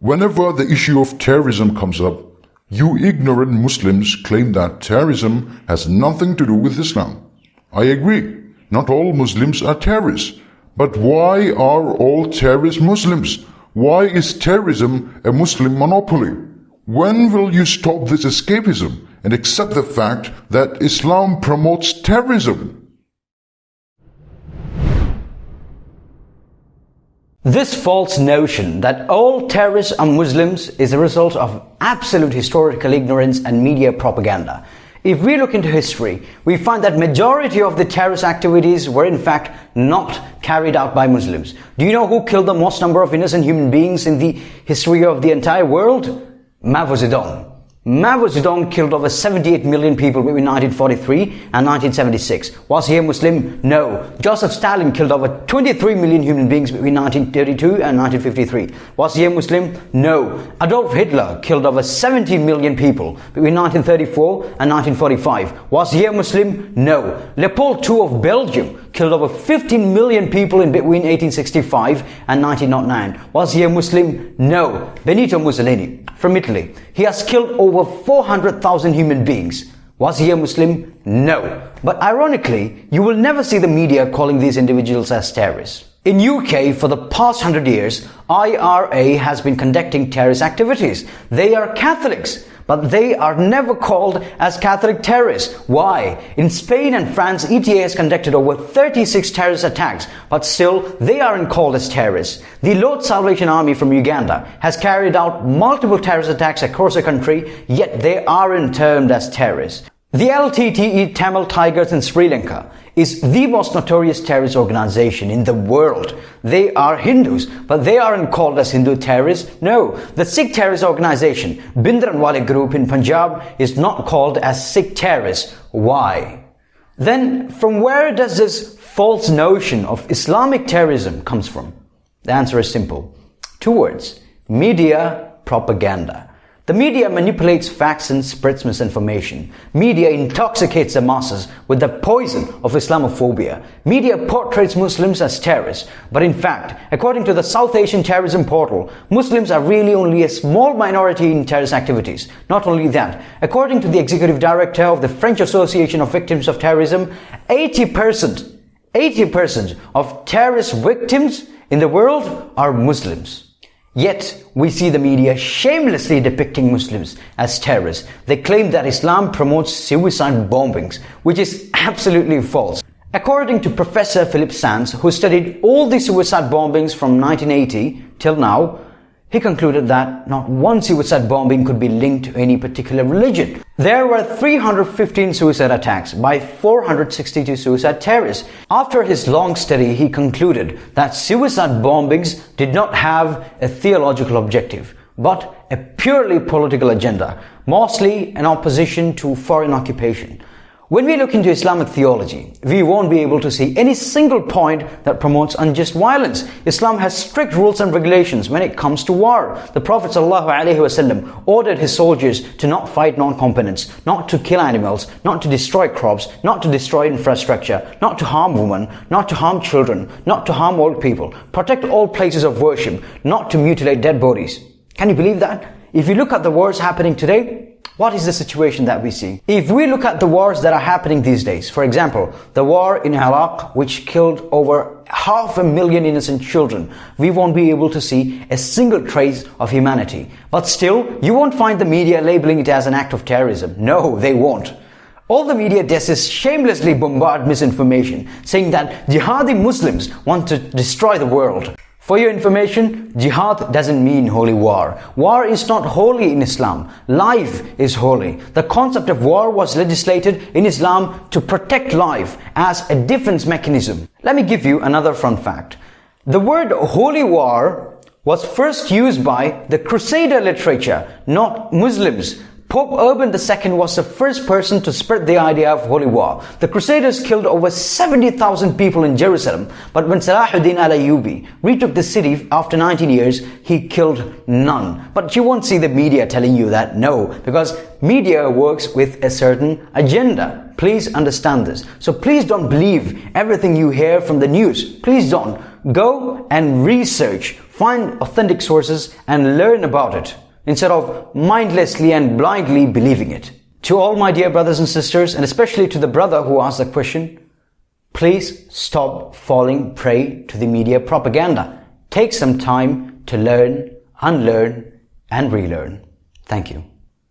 Whenever the issue of terrorism comes up, you ignorant Muslims claim that terrorism has nothing to do with Islam. I agree, not all Muslims are terrorists. But why are all terrorists Muslims? Why is terrorism a Muslim monopoly? When will you stop this escapism and accept the fact that Islam promotes terrorism? This false notion that all terrorists are Muslims is a result of absolute historical ignorance and media propaganda. If we look into history, we find that majority of the terrorist activities were in fact not carried out by Muslims. Do you know who killed the most number of innocent human beings in the history of the entire world? Mao Zedong. Mao Zedong killed over 78 million people between 1943 and 1976. Was he a Muslim? No. Joseph Stalin killed over 23 million human beings between 1932 and 1953. Was he a Muslim? No. Adolf Hitler killed over 70 million people between 1934 and 1945. Was he a Muslim? No. Leopold II of Belgium killed over 15 million people in between 1865 and 1909. Was he a Muslim? No. Benito Mussolini from Italy. He has killed over 400,000 human beings. Was he a Muslim? No. But ironically, you will never see the media calling these individuals as terrorists. In UK, for the past 100 years, IRA has been conducting terrorist activities. They are Catholics, but they are never called as Catholic terrorists. Why? In Spain and France, ETA has conducted over 36 terrorist attacks, but still they aren't called as terrorists. The Lord's Salvation Army from Uganda has carried out multiple terrorist attacks across the country, yet they aren't termed as terrorists. The LTTE Tamil Tigers in Sri Lanka is the most notorious terrorist organization in the world. They are Hindus, but they aren't called as Hindu terrorists. No, the Sikh terrorist organization, Bhindranwale group in Punjab, is not called as Sikh terrorists. Why? Then, from where does this false notion of Islamic terrorism comes from? The answer is simple. 2 words: media propaganda. The media manipulates facts and spreads misinformation. Media intoxicates the masses with the poison of Islamophobia. Media portrays Muslims as terrorists. But in fact, according to the South Asian Terrorism Portal, Muslims are really only a small minority in terrorist activities. Not only that, according to the Executive Director of the French Association of Victims of Terrorism, 80% of terrorist victims in the world are Muslims. Yet, we see the media shamelessly depicting Muslims as terrorists. They claim that Islam promotes suicide bombings, which is absolutely false. According to Professor Philip Sands, who studied all the suicide bombings from 1980 till now, he concluded that not one suicide bombing could be linked to any particular religion. There were 315 suicide attacks by 462 suicide terrorists. After his long study, he concluded that suicide bombings did not have a theological objective, but a purely political agenda, mostly in opposition to foreign occupation. When we look into Islamic theology, we won't be able to see any single point that promotes unjust violence. Islam has strict rules and regulations when it comes to war. The Prophet ﷺ ordered his soldiers to not fight non-combatants, not to kill animals, not to destroy crops, not to destroy infrastructure, not to harm women, not to harm children, not to harm old people, protect all places of worship, not to mutilate dead bodies. Can you believe that? If you look at the wars happening today, what is the situation that we see? If we look at the wars that are happening these days, for example, the war in Iraq, which killed over 500,000 innocent children, we won't be able to see a single trace of humanity. But still, you won't find the media labeling it as an act of terrorism. No, they won't. All the media does is shamelessly bombard misinformation, saying that jihadi Muslims want to destroy the world. For your information, jihad doesn't mean holy war. War is not holy in Islam. Life is holy. The concept of war was legislated in Islam to protect life as a defense mechanism. Let me give you another fun fact. The word holy war was first used by the Crusader literature, not Muslims. Pope Urban II was the first person to spread the idea of holy war. The Crusaders killed over 70,000 people in Jerusalem, but when Salahuddin al-Ayyubi retook the city after 19 years, he killed none. But you won't see the media telling you that, no, because media works with a certain agenda. Please understand this. So please don't believe everything you hear from the news. Please don't. Go and research find authentic sources and learn about it instead of mindlessly and blindly believing it. To all my dear brothers and sisters, and especially to the brother who asked the question, please stop falling prey to the media propaganda. Take some time to learn, unlearn, and relearn. Thank you.